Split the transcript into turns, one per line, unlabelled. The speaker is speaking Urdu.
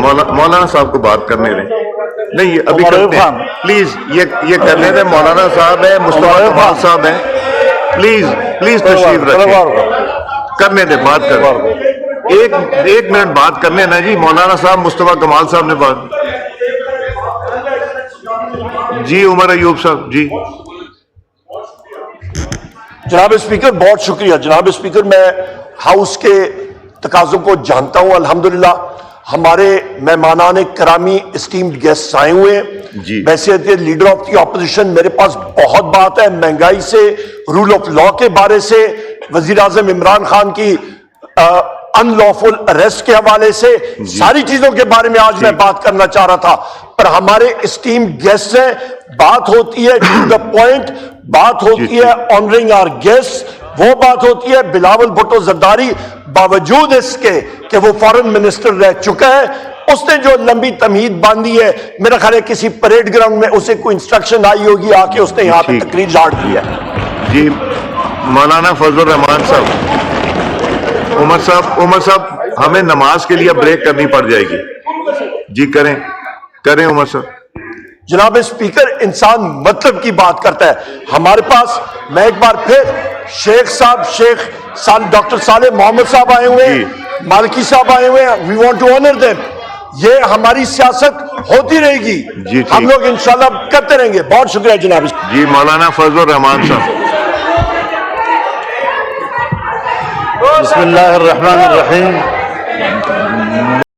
مولانا صاحب کو بات کرنے دیں. نہیں ابھی کرتے ہیں پلیز, یہ کرنے دیں. مولانا صاحب ہیں, مصطفیٰ کمال صاحب ہیں, پلیز تشریف رکھیں, کرنے دیں, بات کریں. ایک منٹ بات کرنے نا جی. مولانا صاحب, مصطفیٰ کمال صاحب نے بات. جی عمر ایوب صاحب. جی
جناب اسپیکر بہت شکریہ. جناب اسپیکر میں ہاؤس کے تقاضوں کو جانتا ہوں. الحمدللہ ہمارے مہمانان کرامی اسٹیمڈ گیسٹ آئے ہوئے ہیں.
جی
بحیثیت لیڈر آف دی اپوزیشن میرے پاس بہت بات ہے, مہنگائی سے, رول آف لا کے بارے سے, وزیر اعظم عمران خان کی ان لافل اریسٹ کے حوالے سے, ساری چیزوں کے بارے میں آج میں بات کرنا چاہ رہا تھا. پر ہمارے اسٹیمڈ گیسٹ ہیں, بات ہوتی ہے ٹو دا پوائنٹ, بات ہوتی ہے آنرنگ آر گیسٹ. وہ بات ہوتی ہے بلاول بھٹو زرداری باوجود اس کے کہ وہ فارن منسٹر رہ چکا ہے, اس نے جو لمبی تمہید باندھی ہے, میرا خیال ہے کسی پریڈ گراؤنڈ میں اسے کوئی انسٹرکشن آئی ہوگی, آ کے اس نے یہاں پہ تقریر جھاڑ دی ہے.
جی مولانا فضل الرحمان صاحب. عمر صاحب ہمیں نماز کے لیے بریک کرنی پڑ جائے گی. جی کریں عمر صاحب.
جناب اسپیکر انسان مطلب کی بات کرتا ہے. ہمارے پاس میں ایک بار پھر شیخ صاحب ڈاکٹر صالح محمد صاحب آئے ہوئے ہیں, مالکی صاحب آئے ہوئے ہیں. We want to honour them. یہ ہماری سیاست ہوتی رہے گی, ہم لوگ انشاءاللہ کرتے رہیں گے. بہت شکریہ جناب.
جی مولانا فضل الرحمان صاحب.
بسم اللہ الرحمن الرحیم.